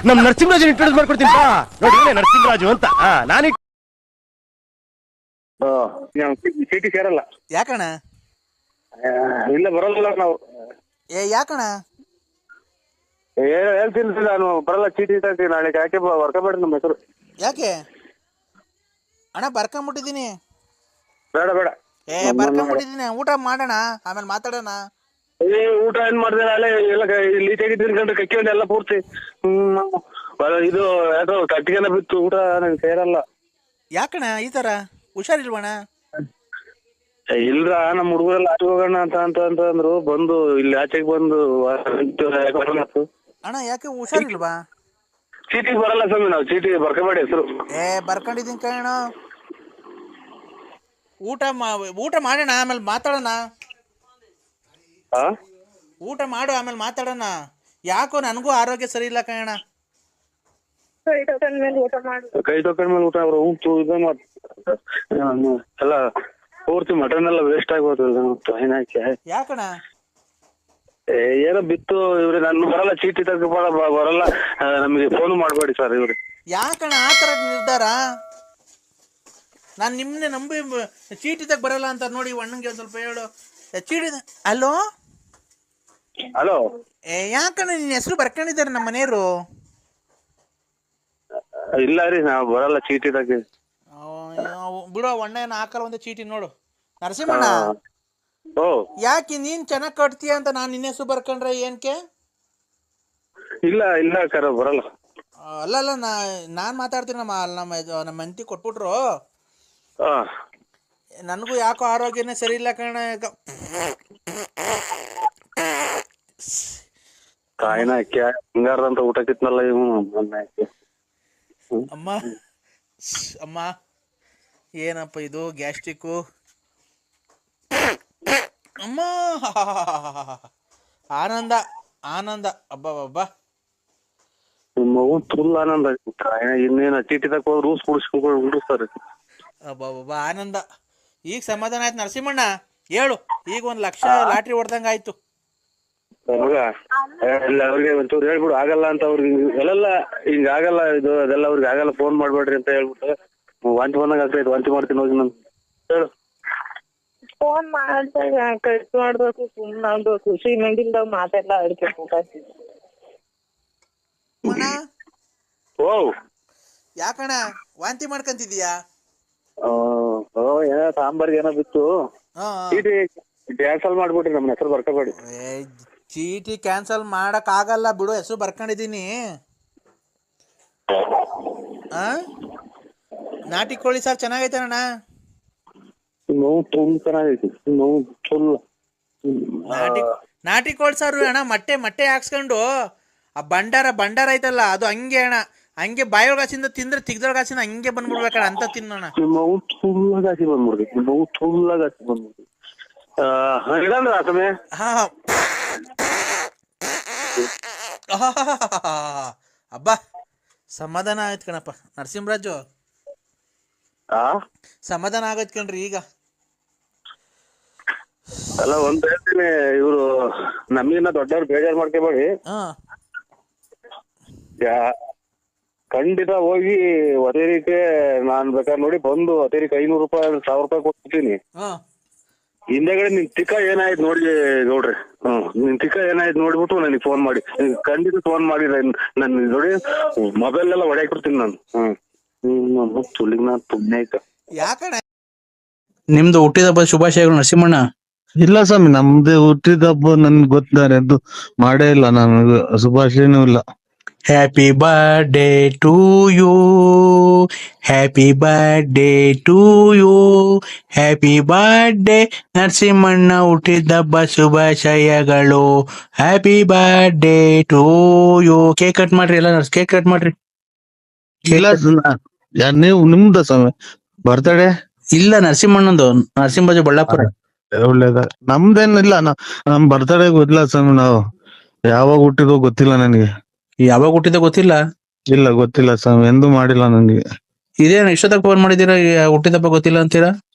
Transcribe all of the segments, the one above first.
ನಮ್ ನರಸಿಂಹರಾಜ್ ಇಂಟ್ರೊಡ್ಯೂಸ್ ಮಾಡ್ಕೊಡ್ತೀನಿ ಬಾ. ನೋಡಿ ನರಸಿಂಹರಾಜು ಅಂತ. ನಾನು ಚೀಟಿ ಸೇರಲ್ಲ. ಯಾಕಣ? ಇಲ್ಲ ಬರಲ್ಲ ನಾವು. ಯಾಕಣ? ಹೇಳ್ತೀನಿ ನಾನು ಬರಲ್ಲ, ಚೀಟಿ ತರ್ತೀನಿ ನಾಳೆ. ಯಾಕೆ ಬರ್ಕೋಬೇಡಿ ನಮ್ಮ ಹೆಸರು. ಯಾಕೆ ಅಣ್ಣ? ಬರ್ಕೊಂಬಿಟ್ಟಿದ್ದೀನಿ. ಬೇಡ ಬೇಡ, ಬರ್ಕೊಂಬಿಟ್ಟಿದ್ದೀನಿ. ಊಟ ಮಾಡೋಣ, ಆಮೇಲೆ ಮಾತಾಡೋಣ. ಊಟ ಏನ್ ಮಾಡಿದ್ರೆ ಅಲ್ಲೇ ಎಲ್ಲ ಲೀಟಾಗಿ ತಿನ್ಕೊಂಡು ಕಕ್ಕಿಕೊಂಡು ಎಲ್ಲ ಪೂರ್ತಿ ಇದು ಯಾಕೋ ಕಟ್ಟಿಗೆಲ್ಲ ಬಿತ್ತು. ಊಟ ನಂಗೆ ಸೇರಲ್ಲ. ಯಾಕಣ ಈ ತರ? ಹುಷಾರಿಲ್ವಣ? ಇಲ್ರ, ನಮ್ಮ ಹುಡುಗರೆಲ್ಲ ಆಚೆ ಹೋಗೋಣ ಅಂತ ಅಂದ್ರು. ಬಂದು ಇಲ್ಲಿ ಆಚೆಗೆ ಬಂದು ಅಣ್ಣ ಯಾಕೆ ಹುಷಾರಿಲ್ವಾ? ಚೀಟಿಗೆ ಬರಲ್ಲ ಸ್ವಾಮಿ ನಾವು. ಚೀಟಿ ಬರ್ಕೋಬೇಡಿ ಹೆಸರು. ಬರ್ಕೊಂಡಿದ್ದೀನಿ ಕಣ. ಊಟ ಮಾಡೋಣ, ಆಮೇಲೆ ಮಾತಾಡೋಣ. ಊಟ ಮಾಡು, ಆಮೇಲೆ ಮಾತಾಡೋಣ. ಯಾಕೋ ನನಗೂ ಆರೋಗ್ಯ ಸರಿ ಇಲ್ಲ ಕಣ. ಕೈ ತೊಕೊಂಡ ಮೇಲೆ ಊಟ ಅವ್ರು ಎಲ್ಲ ಪೂರ್ತಿ ಮಟನ್ ಎಲ್ಲ ವೇಸ್ಟ್ ಆಗೋದು. ಯಾಕಣ? ಏನೋ ಬಿತ್ತು ಇವ್ರಿ. ನಾನು ಬರಲ್ಲ, ಚೀಟಿ ತಗ ಬರಲ್ಲ. ನಮಗೆ ಫೋನ್ ಮಾಡ್ಬೇಡಿ ಸರ್ ಇವ್ರಿ. ಯಾಕಣ ಆ ಥರ ನಿರ್ಧಾರ? ನಾನು ನಿಮ್ಮನ್ನೇ ನಂಬಿ ಚೀಟಿ ತಗ ಬರಲ್ಲ ಅಂತ ನೋಡಿ. ಅಣ್ಣಂಗೆ ಒಂದು ಸ್ವಲ್ಪ ಹೇಳು. ಚೀಟಿ ಹಲೋ ಹಲೋ. ಯಾಕಣ್ಣ ನಿನ್ನ ಹೆಸರು ಬರ್ಕೊಂಡಿದ್ದಾರೆ ನಮ್ಮ ಮನೆಯವರು? ಇಲ್ಲ ರೀ, ನಾವು ಬರಲ್ಲ ಚೀಟಿ ತಗ. ಬಿಡೋ, ಅಣ್ಣ ಏನು ಹಾಕಲ್ಲ ಒಂದು ಚೀಟಿ ನೋಡು. ನರಸಿಂಹಣ್ಣ, ಯಾಕೆ ನೀನ್ ಚೆನ್ನಾಗ್ ಕಟ್ತೀಯ ಅಂತ ನಾನು ನಿನ್ನ ಹೆಸರು ಬರ್ಕೊಂಡ್ರೆ ಏನಕ್ಕೆ? ಇಲ್ಲ ಇಲ್ಲ ಕರ ಬರಲ್ಲ. ಅಲ್ಲ ನಾನ್ ಮಾತಾಡ್ತೀನಿ. ನಮ್ಮ ಹೆಂಡತಿ ಕೊಟ್ಬಿಟ್ರು. ನನಗೂ ಯಾಕೋ ಆರೋಗ್ಯನೇ ಸರಿ ಇಲ್ಲ ಕಣ. ಕಾಯಿನ ಹಿಂಗಾರ ಅಂತ ಊಟ ಕಿತ್ನಲ್ಲ ಇವನು. ಅಮ್ಮ ಅಮ್ಮ ಏನಪ್ಪ ಇದು ಗ್ಯಾಸ್ಟ್ರಿಕ್ಕು? ಅಮ್ಮ ಆನಂದ ಆನಂದ. ಅಬ್ಬಾ ಫುಲ್ ಆನಂದ. ಇನ್ನೇನ ಚೀಟಿ ತಕ್ಕ ರೂಸ್ ಕುಡಿಸ್ಕೊಂಡು ಹುಡುಕ್ತಾರೆ. ಅಬ್ಬಾ ಆನಂದ. ಈಗ ಸಮಾಧಾನ ಆಯ್ತು ನರಸಿಂಹಣ್ಣ. ಹೇಳು, ಈಗ 1 ಲಕ್ಷ ಲಾಟ್ರಿ ಹೊಡ್ದಂಗ ಆಯ್ತು. ಅವ್ರಿಗೆ ಒಂಚೂರು ಹೇಳ್ಬಿಡು, ಆಗಲ್ಲ ಅಂತ. ಅವ್ರಿಗೆ ಎಲ್ಲ ಹಿಂಗ ಆಗಲ್ಲ, ಇದು ಅದೆಲ್ಲ ಅವ್ರಿಗೆ ಆಗಲ್ಲ, ಫೋನ್ ಮಾಡ್ಬೇಡ್ರಿ ಅಂತ ಹೇಳ್ಬಿಟ್ಟು. ವಾಂತಿ ಬಂದಂಗ ಆಗ್ತೈತೆ, ವಾಂತಿ ಮಾಡ್ತೀನಿ ಹೋಗಿ ನಾನು. ಹೇಳು. ಫೋನ್ ಮಾಡಿದಾಗ ಕಟ್ ಮಾಡ್ಬೇಕು, ಸುಮ್ಮನೆ ಖುಷಿ ಮಂಡಿಲ್ದಾಗ ಮಾತೆಲ್ಲ ಆಡ್ಬೇಕು. ಓ ಯಾಕಣ್ಣ ವಾಂತಿ ಮಾಡ್ಕಂತಿದೀಯಾ? ಏನೋ ಸಾಂಬಾರ್ಗೆ ಏನೋ ಬಿತ್ತು. ಚೀಟಿ ಕ್ಯಾನ್ಸಲ್ ಮಾಡ್ಬಿಟ್ರಿ, ನಮ್ಮ ಹೆಸರು ಬರ್ಕೋಬೇಡಿ. ಚೀಟಿ ಕ್ಯಾನ್ಸಲ್ ಮಾಡಕ್ ಆಗಲ್ಲ ಬಿಡು, ಹೆಸರು ಬರ್ಕೊಂಡಿದೀನಿ. ನಾಟಿ ಕೋಳಿ ಸಾರು ಚೆನ್ನಾಗೈತೆ ಅಣ್ಣ. ನಾಟಿ ಕೋಳಿ ಸಾರು ಅಣ್ಣ, ಮೊಟ್ಟೆ ಹಾಕ್ಸ್ಕೊಂಡು ಆ ಬಂಡಾರ ಐತಲ್ಲ, ಅದು ಹಂಗೆ ಅಣ್ಣ, ಹಂಗೆ ಬಾಯೊಳಗಾಸಿಂದ ತಿಂದ್ರೆ ತಿಗ್ದೊಳಗಾಸಿಂದ ಹಂಗೆ ಬಂದ್ಬಿಡ್ಬೇಕಣ್ಣ ಅಂತ ತಿನ್ನೋಣ. ಅಬ್ಬಾ ಸಮಾಧಾನ ಆಯ್ತು ಕಣಪ್ಪ ನರಸಿಂಹರಾಜು. ಸಮಾಧಾನ ಆಗೈತ್ ಕಣ್ರಿ ಈಗ. ಅಲ್ಲ ಒಂದ್ ಹೇಳ್ತೀನಿ, ಇವ್ರು ನಮಗಿನ್ನ ದೊಡ್ಡವ್ರು ಬೇಜಾರ್ ಮಾಡ್ಕೋಬೇಡಿ. ಖಂಡಿತ ಹೋಗಿ ಹೊತೇರಿಕೆ ನಾನ್ ಬೇಕಾದ್ರೆ ನೋಡಿ ಬಂದು ಹೊತೇರಿಕೆ 500 ರೂಪಾಯಿ 1000 ರೂಪಾಯಿ ಕೊಡ್ತೀನಿ. ಹಿಂದೆಗಡೆ ನಿನ್ ತಿಕ್ಕ ಏನಾಯ್ತು ನೋಡಿ ನೋಡ್ರಿ. ನಿನ್ ತಿಕ್ಕ ಏನಾಯ್ತು ನೋಡ್ಬಿಟ್ಟು ನನಗೆ ಫೋನ್ ಮಾಡಿ, ಖಂಡಿತ ಫೋನ್ ಮಾಡಿದ್ರೆ ನನ್ ನೋಡಿ ಮೊಬೈಲ್ ಎಲ್ಲ ಹೊಡೆಯಾಕ್ಬಿಡ್ತೀನಿ ನಾನು. ತುಳಿಗ್ ನಾನು ಪುಣ್ಯ ಆಯ್ತು. ಯಾಕಣ್ಣ ನಿಮ್ದು ಹುಟ್ಟಿದಬ್ಬ ಶುಭಾಶಯಗಳು ನರಸಿಂಹಣ್ಣ. ಇಲ್ಲ ಸ್ವಾಮಿ, ನಮ್ದು ಹುಟ್ಟಿದಬ್ಬ ನನ್ಗೆ ಗೊತ್ತಿದ್ದಾರೆ, ಅದು ಮಾಡೇ ಇಲ್ಲ ನಾನು, ಶುಭಾಶಯನೂ ಇಲ್ಲ. Happy birthday to you, happy birthday to you, happy birthday ನರಸಿಂಹಣ್ಣ ಹುಟ್ಟಿದಬ್ಬ ಶುಭಾಶಯಗಳು, happy birthday to you. Cake cut ಮಾಡ್ರಿ, ಎಲ್ಲ ಕೇಕ್ ಕಟ್ ಮಾಡ್ರಿ. ಇಲ್ಲ ನೀವು ನಿಮ್ದ ಸ್ವಾಮಿ ಬರ್ತಡೇ? ಇಲ್ಲ ನರಸಿಂಹಣ್ಣಂದು, ನರಸಿಂಹರಾಜು ಬಳ್ಳಾಪುರ. ಒಳ್ಳೇದ. ನಮ್ದೇನಿಲ್ಲ, ನಮ್ ಬರ್ತಡೇ ಗೊತ್ತಿಲ್ಲ ಸ್ವಾಮಿ. ನಾವು ಯಾವಾಗ ಹುಟ್ಟಿದೋ ಗೊತ್ತಿಲ್ಲ ನನಗೆ. ಯಾವಾಗ ಹುಟ್ಟಿದ ಗೊತ್ತಿಲ್ಲ? ಇಲ್ಲ ಗೊತ್ತಿಲ್ಲ ಸ್ವಾಮಿ, ಎಂದೂ ಮಾಡಿಲ್ಲ ನನಗೆ. ಇದೇನು ಇಷ್ಟೊತ್ತಕ್ಕೆ ಫೋನ್ ಮಾಡಿದೀರಾ, ಹುಟ್ಟಿದಬ್ಬ ಗೊತ್ತಿಲ್ಲ ಅಂತೀರಾ?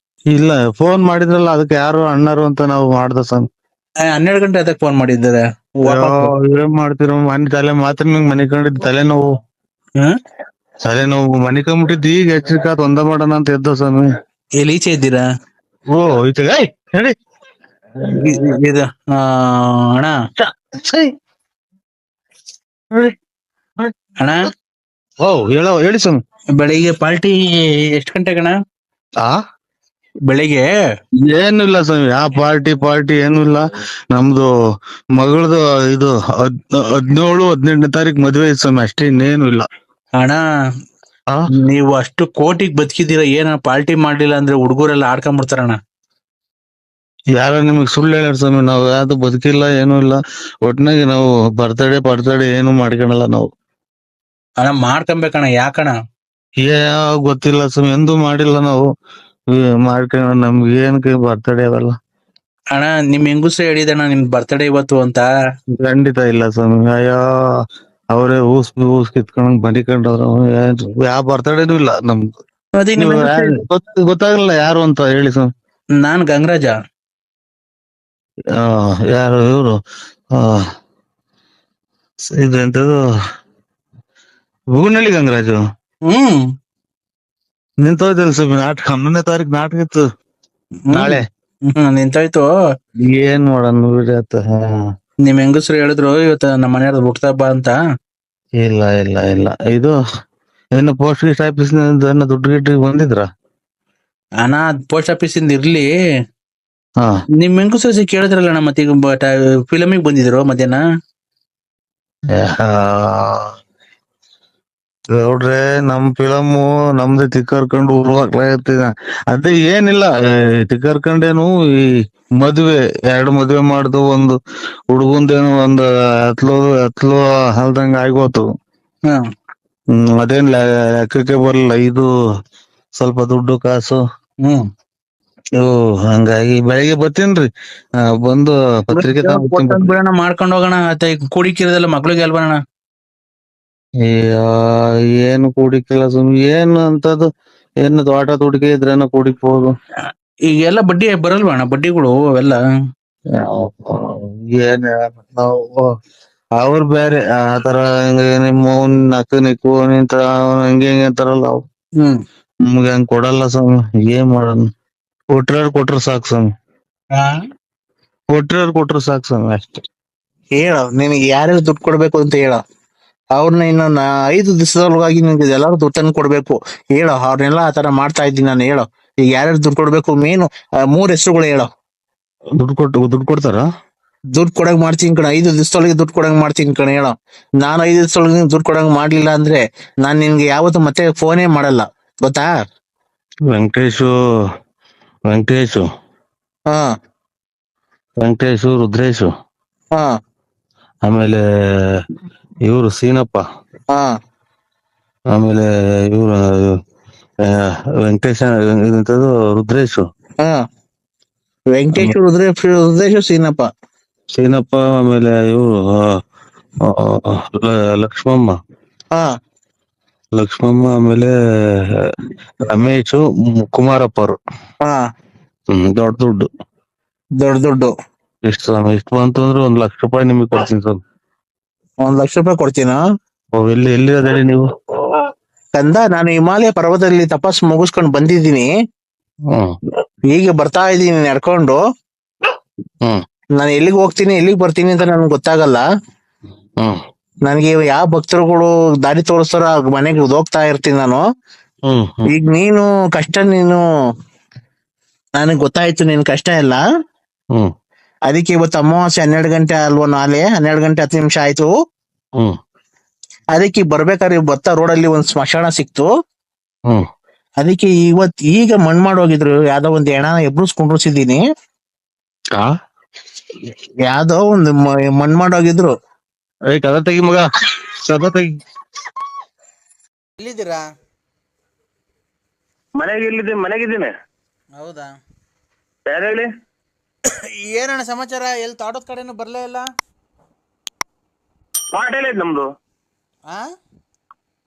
ಇಲ್ಲ, ಫೋನ್ ಮಾಡಿದ್ರಲ್ಲ, ಅದಕ್ಕೆ ಯಾರು ಅಣ್ಣರು ಅಂತ ನಾವು ಮಾಡ್ದ ಸ್ವಾಮಿ. 12 ಗಂಟೆ ಅದಕ್ಕೆ ಫೋನ್ ಮಾಡಿದ್ದಾರೆ. ಏನ್ ಮಾಡ್ತೀರ ಮನೆ ತಲೆ ಮಾತ್ರ ನಿಂಗ್ ಮನೆ ಕಂಡಿದ್ ತಲೆನೋವು ತಲೆನೋವು ಮನೆ ಕಂಬಿಟ್ಟಿದ್ ಈಗ ಎಚ್ಚರಿಕಾತ್ ಒಂದ ಮಾಡೋಣ ಅಂತ ಎದ್ದ ಸ್ವಾಮಿ. ಎಲ್ಲಿ ಈಚೆ ಇದ್ದೀರಾ? ಓ ಈಚೆ ಹೇಳಿ ಇದು ಅಣ್ಣ ಅಣ್ಣ ಓ ಹೇಳಿ ಸ್ವಾಮಿ. ಬೆಳಿಗ್ಗೆ ಪಾರ್ಟಿ ಎಷ್ಟು ಗಂಟೆಗಣ? ಆ ಬೆಳಿಗ್ಗೆ ಏನು ಇಲ್ಲ ಸ್ವಾಮಿ, ಯಾವ ಪಾರ್ಟಿ ಏನು ಇಲ್ಲ. ನಮ್ದು ಮಗಳದು ಇದು 17-18ನೇ ತಾರೀಕು ಮದ್ವೆ ಐತೆ ಸ್ವಾಮಿ, ಅಷ್ಟೇ, ಇನ್ನೇನು ಇಲ್ಲ. ಅಣ್ಣ ಆ ನೀವು ಅಷ್ಟು ಕೋಟಿಗೆ ಬದುಕಿದ್ದೀರಾ, ಏನ ಪಾರ್ಟಿ ಮಾಡ್ಲಿಲ್ಲ ಅಂದ್ರೆ ಹುಡುಗರೆಲ್ಲ ಆಡ್ಕೊಂಡ್ಬಿಡ್ತಾರಣ್ಣ. ಯಾರ ನಿಮಗ್ ಸುಳ್ಳು ಹೇಳ್ಯಾರ ಸ್ವಾಮಿ, ನಾವ್ ಯಾವ್ದು ಬದುಕಿಲ್ಲ ಏನೂ ಇಲ್ಲ. ಒಟ್ನಾಗಿ ನಾವು ಬರ್ತಡೇ ಏನು ಮಾಡ್ಕೊಳಲ್ಲ ನಾವು. ಅಣ್ಣ ಮಾಡ್ಕೊಬೇಕಣ್ಣ, ಯಾಕಣ್ಣ? ಯಾವ ಗೊತ್ತಿಲ್ಲ ಸ್ವಾಮಿ, ಎಂದೂ ಮಾಡಿಲ್ಲ ನಾವು. ಮಾಡ್ಕೊಂಡ ನಮ್ಗೆ ಏನಕ್ಕೆ ಬರ್ತಡೇ ಅವೆಲ್ಲ. ಅಣ್ಣ ನಿಮ್ ಹೆಂಗುಸ್ರೆ ಹೇಳಿದಣ್ಣ ನಿಮ್ ಬರ್ತಡೇ ಇವತ್ತು ಅಂತ. ಖಂಡಿತ ಇಲ್ಲ ಸ್ವಾಮಿ. ಅಯ್ಯೋ ಅವ್ರೇ ಊಸ್ ಕಿತ್ಕೊಂಡ್ ಮಡಿಕೊಂಡವ್ರು. ಯಾವ ಬರ್ತಡೇನೂ ಇಲ್ಲ ನಮ್ದು. ಅದೇ ನಿಮ್ ಹೆಂಗಸ್ರು ಗೊತ್ತಾಗಲ್ಲ ಯಾರು ಅಂತ ಹೇಳಿ ಸ್ವಾಮಿ. ನಾನ್ ಗಂಗರಾಜ. ಯಾರು ಇವ್ರು ಇದು ಎಂತದು ಬೂನಳ್ಳಿ ಗಂಗರಾಜು. ನಿಂತೋಯ್ತಲ್ಲ ಸ್ವಾಮಿ ನಾಟಕ, 11ನೇ ತಾರೀಕು ನಾಟಕ ಇತ್ತು ನಾಳೆ. ನಿಂತಾಯ್ತು. ಏನ್ ಮಾಡೋಣ ಬಿಡಿ ಆತ. ನಿಮ್ ಹೆಂಗಸ್ರು ಹೇಳಿದ್ರು ಇವತ್ತ ನಮ್ಮ ಮನೆಯವ್ರ ಹುಡ್ತಾ ಬಾ ಅಂತ. ಇಲ್ಲ ಇದು ಏನು ಪೋಸ್ಟ್ ಗೀಸ್ಟ್ ಆಫೀಸ್ ದುಡ್ಡು ಗಿಡ್ಡು ಬಂದಿದ್ರ? ಅಣ್ಣ ಪೋಸ್ಟ್ ಆಫೀಸ್ ಇಂದ ಇರ್ಲಿ, ಹಾ ನಿಮ್ ಹೆಂಗಸ್ರು ಕೇಳಿದ್ರಲ್ಲ ಮತ್ತೆ ಈಗ ಫಿಲಮಿಗೆ ಬಂದಿದ್ರು ಮಧ್ಯಾಹ್ನ. ನೋಡ್ರೆ ನಮ್ ಫಿಲಮು ನಮ್ದೇ ತಿಕ್ಕರ್ಕೊಂಡು ಉರುವಾಗ್ಲಾಗತ್ತಿದ. ಅದೇ ಏನಿಲ್ಲ, ತಿಕ್ಕರ್ಕೊಂಡೇನು ಈ ಮದ್ವೆ 2 ಮದ್ವೆ ಮಾಡ್ದು, ಒಂದು ಹುಡುಗಂದೇನು ಒಂದು ಹತ್ಲು ಹಲ್ದಂಗ ಆಗೋತು. ಅದೇನ್ ಲೆಕ್ಕಕ್ಕೆ ಬರಲ್ಲ. ಇದು ಸ್ವಲ್ಪ ದುಡ್ಡು ಕಾಸು. ಹಂಗಾಗಿ ಬೆಳಿಗ್ಗೆ ಬರ್ತೀನ್ರಿ, ಬಂದು ಪತ್ರಿಕೆ ಬಿಡೋಣ, ಮಾಡ್ಕೊಂಡ್ ಹೋಗೋಣ. ಕೂಡಿಕಿರೋದೆಲ್ಲ ಮಕ್ಳಿಗೆ ಅಲ್ಬಣ. ಏನು ಕೂಡಿಕಿಲ್ಲ ಸುಮ್ನೆ, ಏನು ಅಂತದ್ದು ಏನು ತೋಟ ತುಡಿಕೆ ಇದ್ರೇನ ಕೂಡಿಕ್ಬೋದು. ಈಗೆಲ್ಲ ಬಡ್ಡಿ ಬರಲ್ವಾ ಅಣ್ಣ, ಬಡ್ಡಿಗಳು ಅವೆಲ್ಲ? ಏನ್ ನಾವು ಅವ್ರು ಬೇರೆ ಆತರ, ನಿಮ್ಮ ನಕ್ಕು ನಿಕ್ಕು ನಿಂತ ಹಂಗೆ ಅಂತಾರಲ್ಲ ಅವ್. ನಮ್ಗೆ ಹಂಗ್ ಕೊಡಲ್ಲ ಸ್ವಾಮಿ. ಏನ್ ಮಾಡೋಣ, ಕೊಟ್ರ ಸಾಕು ಸ್ವಾಮಿ. ಕೊಟ್ರ ಸಾಕು ಸ್ವಾಮಿ, ಅಷ್ಟೇ. ಹೇಳ ನಿನಗೆ ಯಾರ್ಯಾರು ದುಡ್ಡು ಕೊಡ್ಬೇಕು ಅಂತ ಹೇಳ. ಅವ್ರನ್ನ ಇನ್ನೊಂದು 5 ದಿವಸದೊಳಗಾಗಿ ನಿನ್ಗೆ ಎಲ್ಲಾರು ದುಡ್ಡು ತಂದು ಕೊಡ್ಬೇಕು. ಹೇಳೋ, ಅವ್ರನ್ನೆಲ್ಲ ಆತರ ಮಾಡ್ತಾ ಇದ್ದೀನಿ ನಾನು. ಹೇಳೋ ಈಗ ಯಾರ್ಯಾರು ದುಡ್ಡು ಕೊಡ್ಬೇಕು, ಮೇನು 3 ಹೆಸರುಗಳು ಹೇಳೋ. ದುಡ್ಡು ಕೊಡ್ತಾರ? ದುಡ್ಡು ಕೊಡಂಗ್ ಮಾಡ್ತೀನಿ ಕಣ, 5 ದಿವಸದೊಳಗೆ ದುಡ್ಡು ಕೊಡಂಗ್ ಮಾಡ್ತೀನಿ ಕಣ. ಹೇಳೋ, ನಾನು 5 ದಿವಸದೊಳಗೆ ದುಡ್ಡು ಕೊಡಂಗ್ ಮಾಡ್ಲಿಲ್ಲ ಅಂದ್ರೆ ನಾನ್ ನಿನ್ಗೆ ಯಾವತ್ತು ಮತ್ತೆ ಫೋನೇ ಮಾಡಲ್ಲ, ಗೊತ್ತಾ? ವೆಂಕಟೇಶು, ಹಾ ವೆಂಕಟೇಶು, ರುದ್ರೇಶು, ಹಾ ಆಮೇಲೆ ಇವ್ರು ಸೀನಪ್ಪ, ಹಾ ಆಮೇಲೆ ಇವ್ರು ವೆಂಕಟೇಶ, ರುದ್ರೇಶು. ಹಾ ವೆಂಕಟೇಶ್, ರುದ್ರೇಶ್, ಸೀನಪ್ಪ, ಆಮೇಲೆ ಇವ್ರು ಲಕ್ಷ್ಮಮ್ಮ, ಆಮೇಲೆ ರಮೇಶು, ಕುಮಾರಪ್ಪರು. ದೊಡ್ಡ ದುಡ್ಡು ಇಷ್ಟು ಬಂತು ಅಂದ್ರೆ 1 ಲಕ್ಷ ರೂಪಾಯಿ ನಿಮಗೆ ಕೊಡ್ತೀನಿ ಸರ್. 1 ಲಕ್ಷ ರೂಪಾಯಿ ಕೊಡ್ತೀನಾ? ಎಲ್ಲಿ ಅದೇಳಿ ನೀವು? ಕಂದ, ನಾನು ಹಿಮಾಲಯ ಪರ್ವತದಲ್ಲಿ ತಪಸ್ ಮುಗಿಸ್ಕೊಂಡು ಬಂದಿದ್ದೀನಿ. ಹೀಗೆ ಬರ್ತಾ ಇದ್ದೀನಿ ನಡ್ಕೊಂಡು. ನಾನು ಎಲ್ಲಿಗೆ ಹೋಗ್ತೀನಿ ಎಲ್ಲಿಗೆ ಬರ್ತೀನಿ ಅಂತ ನನ್ಗೆ ಗೊತ್ತಾಗಲ್ಲ. ನನ್ಗೆ ಯಾವ ಭಕ್ತರುಗಳು ದಾರಿ ತೋರಿಸ್ತಾರೋ ಆ ಮನೆಗೆ ಹೋಗ್ತಾ ಇರ್ತೀನಿ ನಾನು. ಈಗ ನೀನು ಕಷ್ಟ, ನನಗ್ ಗೊತ್ತಾಯ್ತು ನಿನ್ ಕಷ್ಟ ಎಲ್ಲ. ಅದಕ್ಕೆ ಇವತ್ತು ಅಮಾವಾಸ್ಯೆ 12 ಗಂಟೆ ಅಲ್ವಾ, ನಾಳೆ 12 ಗಂಟೆ 10 ನಿಮಿಷ ಆಯ್ತು. ಅದಕ್ಕೆ ಬರ್ಬೇಕಾದ್ರೆ ಬರ್ತಾ ರೋಡಲ್ಲಿ ಒಂದ್ ಸ್ಮಶಾನ ಸಿಕ್ತು. ಅದಕ್ಕೆ ಈಗ ಮಣ್ ಮಾಡೋಗಿದ್ರು, ಯಾವ್ದೋ ಒಂದ್ ಹೆಣ ಎಬ್ಬಿಸ್ಕೊಂಡಿಸಿದೀನಿ. ಯಾವ್ದೋ ಒಂದು ಮಣ್ ಮಾಡೋಗಿದ್ರು. ಕದ ತೆಗಿ ಮಗ, ಕದ ತೆಗಿ. ಎಲ್ಲಿದ್ದೀರಾ? ಮನೆಗಿದ್ದೀನಿ. ಹೌದಾ? ಯಾರು ಹೇಳಿ? ಏನಣ್ಣ ಸಮಾಚಾರ? ಎಲ್ಲಿ ತಾಡೋದ್ ಕಡೆನೂ ಬರ್ಲೇ ಇಲ್ಲ. ತೋಟ ಎಲ್ಲ ಇದೆ ನಮ್ದು.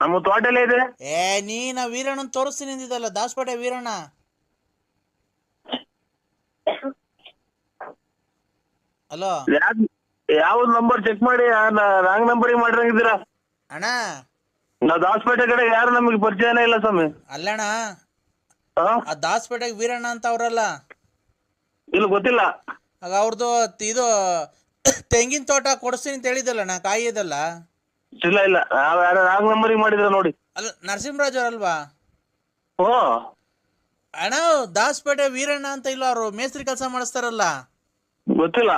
ನಮ್ಮ ತೋಟ ಎಲ್ಲ ಇದೆ. ನೀನ ವೀರಣ್ಣನ್ ತೋರಿಸ್ತೀನಿ ಅಂದಿದ್ದಲ್ಲ, ದಾಸಪೇಟೆ ವೀರಣ್ಣ. ಹಲೋ, ಯಾವ್ದು ನಂಬರ್ ಚೆಕ್ ಮಾಡಿ ರಾಂಗ್ ನಂಬರಿಗೆ ಮಾಡಿರಂಗಿದ್ದೀರಾ? ಅಣ್ಣ ನಾವ್ ದಾಸಪೇಟೆ ಕಡೆ ಯಾರು ನಮಗೆ ಪರಿಚಯನೇ ಇಲ್ಲ ಸ್ವಾಮಿ. ಅಲ್ಲಣ್ಣ ಹಾ ಆ ದಾಸಪೇಟೆಗೆ ವೀರಣ್ಣ ಅಂತ ಅವ್ರಲ್ಲ, ಇಲ್ಲ ಗೊತ್ತಿಲ್ಲ. ಆಗ ಅವ್ರದ್ದು ಇದು ತೆಂಗಿನ ತೋಟ ಕೊಡಿಸ್ತೀನಿ ಅಂತ ಹೇಳಿದಲ್ಲಣ್ಣ, ಕಾಯಿ ಇದಲ್ಲ. ಇಲ್ಲ ಇಲ್ಲ ಯಾರು ರಾಂಗ್ ನಂಬರಿಗೆ ಮಾಡಿದ್ರ ನೋಡಿ. ಅಲ್ಲ ನರಸಿಂಹರಾಜ್ ಅವರಲ್ವಾ? ಓ ಅಣ್ಣ ದಾಸಪೇಟೆ ವೀರಣ್ಣ ಅಂತ ಇಲ್ಲ, ಅವರು ಮೇಸ್ತ್ರಿ ಕೆಲಸ ಮಾಡಿಸ್ತಾರಲ್ಲ, ಗೊತ್ತಿಲ್ಲ.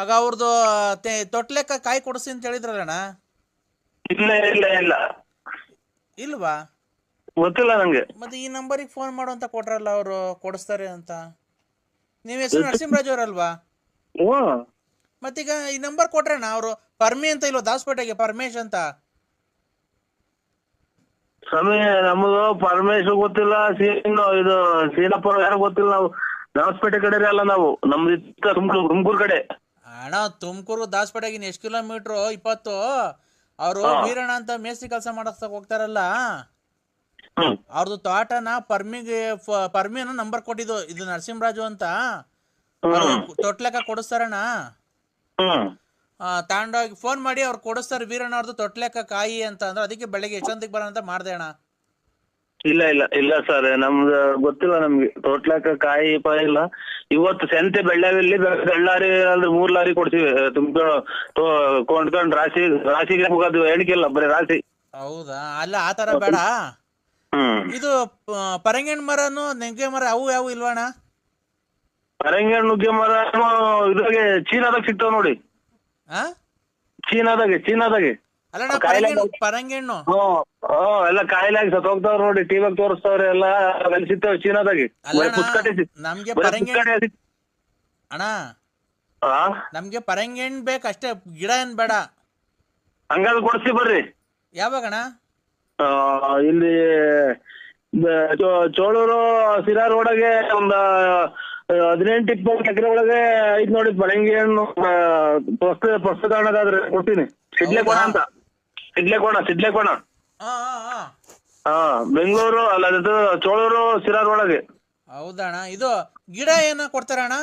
ಆಗ ಅವ್ರದ್ದು ತೊಟ್ಲೆಕ್ಕ ಕಾಯಿ ಕೊಡಿಸ್ತೀನಿ ಅಂತ ಹೇಳಿದ್ರಲ್ಲಣ್ಣ. ಇಲ್ಲ ಇಲ್ಲ ಇಲ್ಲ ಇಲ್ವಾ? ಗೊತ್ತಿಲ್ಲ ನಂಗೆ. ಮತ್ತೆ ಈ ನಂಬರಿಗೆ ಫೋನ್ ಮಾಡು ಅಂತ ಕೊಟ್ರಲ್ಲ ಅವರು, ಕೊಡಿಸ್ತಾರೆ ಅಂತ. ನೀವು ಹೆಸರು ನರಸಿಂಹರಾಜ್ ಅವರಲ್ವಾ? ಹ್ಞೂ ಮತ್ತೀಗ ಈ ನಂಬರ್ ಕೊಟ್ರಣ್ಣ ಅವರು. ಪರ್ಮಿ ಅಂತ ಇಲ್ವ ದಾಸಪೇಟೆಗೆ, ಪರಮೇಶ್ ಅಂತ? ಸ್ವಾಮಿ ನಮ್ಮದು ಪರಮೇಶ್ವರ್ ಗೊತ್ತಿಲ್ಲ, ಇದು ಸೀನಪ್ಪರ ಯಾರು ಗೊತ್ತಿಲ್ಲ. ನಾವು ದಾಸಪೇಟೆ ಕಡೆ ಅಲ್ಲ, ನಾವು ನಮ್ದು ತುಮಕೂರು ಕಡೆ. ಅಣ್ಣ ತುಮಕೂರು ದಾಸಪೇಟೆಗಿನ ಎಷ್ಟು ಕಿಲೋಮೀಟ್ರು? 20. ಅವರು ವೀರಣ್ಣ ಅಂತ ಮೇಸ್ತ್ರಿ ಕೆಲಸ ಮಾಡಕ್ ಹೋಗ್ತಾರಲ್ಲ, ಅವ್ರದ್ದು ತೋಟನ ಪರ್ಮಿನ ನಂಬರ್ ಕೊಟ್ಟಿದ್ದು, ಇದು ನರಸಿಂಹರಾಜು ಅಂತ. ತೊಟ್ಲೆಕ್ಕ ಕೊಡಿಸ್ತಾರಣ್ಣ, ತಗೊಂಡೋಗಿ ಫೋನ್ ಮಾಡಿ ಅವ್ರು ಕೊಡಿಸ್ತಾರೆ. ವೀರಣ್ಣ ಅವ್ರದ್ದು ತೊಟ್ಲೆಕ್ಕ ಕಾಯಿ ಅಂತ ಅಂದ್ರೆ, ಅದಕ್ಕೆ ಬೆಳಗ್ಗೆ ಎಷ್ಟೊಂದಿಗೆ ಬರೋಣ ಅಂತ ಮಾಡ್ದೆ ಅಣ್ಣ. ಇಲ್ಲ ಇಲ್ಲ ಇಲ್ಲ ಸರ್, ನಮ್ದು ಗೊತ್ತಿಲ್ಲ ನಮ್ಗೆ. ತೋಟ್ಲಕ್ಕ ಕಾಯಿ ಪಾಯಿ ಇಲ್ಲ. ಇವತ್ತು ಸಂತೆ ಬೆಳ್ಳಾವಿಲ್ಲಿ ಬೆಳ್ಳಾರಿ ಅಂದ್ರೆ 3 ಲಾರಿ ಕೊಡ್ತೀವಿ. ಕೊಂಡ್ಕೊಂಡ್ ರಾಶಿಗೆ ಹೋಗೋದು ಎಣಿಕೆಲ್ಲ, ಬರೀ ರಾಶಿ. ಹೌದಾ? ಅಲ್ಲ ಆ ತರ ಬೇಡ. ಇದು ಪರಂಗಿಹಣ್ಣು ಮರನು ನೆಂಗೆ ಮರ ಅವು ಯಾವ ಇಲ್ವಣ್ಣ? ಪರಂಗಿಹಣ್ಣು ನುಗ್ಗೆ ಮರ ಇದ್ರಾಗೆ ಚೀನಾದಾಗ ಸಿಗ್ತಾವ ನೋಡಿ. ಚೀನಾದಾಗೆ ಅಲ್ಲಣ್ಣ ಪರಂಗಿಹಣ್ಣು ಎಲ್ಲ ಕಾಯಿಲಾಗಿ ಸತ್ತೋಗ್ತಾವ ನೋಡಿ. ಟಿವಿಯಾಗ ತೋರಿಸ್ತಾವ್ರಿ ಎಲ್ಲ, ಅಲ್ಲಿ ಸಿಗ್ತಾವ ಚೀನಾದಾಗೆ. ನಮ್ಗೆ ಅಣ್ಣ ನಮ್ಗೆ ಪರಂಗಿಹಣ್ಣು ಬೇಕಷ್ಟೇ, ಗಿಡ ಏನ್ ಬೇಡ. ಹಂಗಾದ್ರೆ ಕೊಡ್ಸಿ ಬರ್ರಿ. ಯಾವಾಗಣ್ಣ? ಇಲ್ಲಿ ಚೋಳೂರು ಸಿರಾ ರೋಡಗೆ ಒಂದ 18-20 ಎಕರೆ ಒಳಗೆ ಐತ್ ನೋಡಿ ಪರಂಗಿಹಣ್ಣು. ಪುಸ್ತಕದಾದ್ರೆ ಕೊಡ್ತೀನಿ. ಸಿಡ್ಲೆಕೋಣ ಅಂತ, ಸಿಡ್ಲೆಕೋಣ. ಹಾ ಬೆಂಗಳೂರು ಅಲ್ಲ, ಅದು ಚೋಳೂರು ಸಿರಾ ರೋಡಗೆ. ಹೌದಣ್ಣ. ಇದು ಗಿಡ ಏನ ಕೊಡ್ತಾರಣ್ಣ?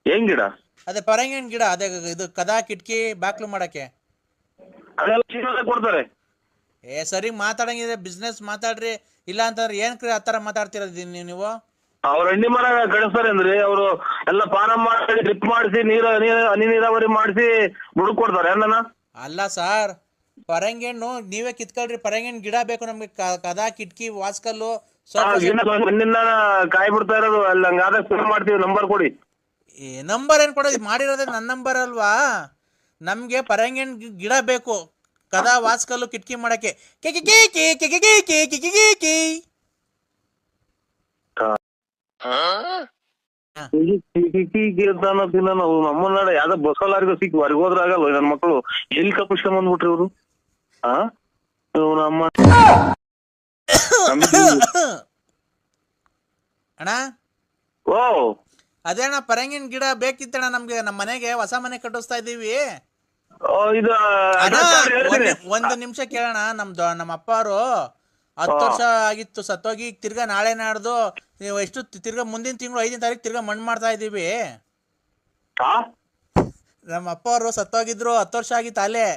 ಏನ್ ಗಿಡ? ಅದೇ ಪರಂಗಿಹಣ್ಣು ಗಿಡ, ಅದೇ ಇದು ಕದಾ ಕಿಟಕಿ ಬಾಕ್ಲು ಮಾಡಕ್ಕೆ ಅದೆಲ್ಲ ಚೀನಾದಾಗ ಕೊಡ್ತಾರೆ. ಸರಿ ಮಾತಾಡಂಗಿದೆ, ಬಿಸ್ನೆಸ್ ಮಾತಾಡ್ರಿ. ಇಲ್ಲ ಅಂತಂದ್ರೆ ಏನ್ ಆತರ ಮಾತಾಡ್ತಿರೋದು ನೀವು? ಅವ್ರ ಹಣ್ಣಿ ಮರ ಕಳಿಸ್ತಾರೆ ಅಂದ್ರೆ ಅವರು ಎಲ್ಲ ಪಾನ ಮಾಡಿ ಡ್ರಿಪ್ ಮಾಡಿಸಿ ಹನಿ ನೀರಾವರಿ ಮಾಡಿಸಿ ಬುಡಕ್ ಕೊಡ್ತಾರೆ. ಅಲ್ಲನ ಅಲ್ಲ ಸರ್, ಪರಂಗಿಹಣ್ಣು ನೀವೇ ಕಿತ್ಕೊಳ್ರಿ. ಪರಂಗಿಹಣ್ಣು ಗಿಡ ಬೇಕು ನಮ್ಗೆ, ಕದಾ ಕಿಟಕಿ ವಾಸ್ಕಲ್ಲು ಮಣ್ಣಿಂದ ಕಾಯಿ ಬಿಡ್ತಾ ಇರೋದು. ಅಲ್ಲಿ ಹಂಗಾದಾಗ ಫೋನ್ ಮಾಡ್ತೀವಿ, ನಂಬರ್ ಕೊಡಿ. ನಂಬರ್ ಏನ್ ಕೊಡೋದು? ಮಾಡಿರೋದೇ ನನ್ನ ನಂಬರ್ ಅಲ್ವಾ? ನಮ್ಗೆ ಪರಂಗಿಹಣ್ಣು ಗಿಡ ಬೇಕು, ಕದಾ ವಾಸ್ಕಲ್ಲು ಕಿಟಕಿ ಮಾಡಕ್ಕೆ. ನಾವು ನಮ್ಮನ್ನ ಯಾವ್ದೋ ಬಸವಲಾರಿಗೂ ಸಿಕ್ಕಿ ಹೊರಗೆ ಹೋದ್ರಾಗಲ್ಲ ನನ್ನ ಮಕ್ಕಳು. ಎಲ್ಲಿ ಕಪ್ಪಿಸ್ಕೊಂಡ್ ಬಂದ್ಬಿಟ್ರಿ ಇವ್ರು? ನಮ್ಮ ಅಣ್ಣ ಓ ಅದೇ ಅಣ್ಣ, ಪರಂಗಿಹಣ್ಣು ಗಿಡ ಬೇಕಿತ್ತಣ್ಣ ನಮ್ಗೆ. ನಮ್ಮ ಮನೆಗೆ ಹೊಸ ಮನೆ ಕಟ್ಟಿಸ್ತಾ ಇದೀವಿ. ಇದು ಒಂದು ನಿಮಿಷ ಕೇಳೋಣ. ನಮ್ಮ ಅಪ್ಪರು 10 ವರ್ಷ ಆಗಿತ್ತು ಸತ್ತೋಗಿ. ತಿರ್ಗಾ ನಾಳೆ ನಾಡ್ದು ನೀವು ಎಷ್ಟು ತಿರ್ಗಾ ಮುಂದಿನ ತಿಂಗಳು 5ನೇ ತಾರೀಕು ತಿರ್ಗಾ ಮಣ್ಣು ಮಾಡ್ತಾ ಇದೀವಿ. ನಮ್ಮ ಅಪ್ಪ ಅವರು ಸತ್ತೋಗಿದ್ರು, 10 ವರ್ಷ ಆಗಿತ್ತು ಅಲ್ಲೇ.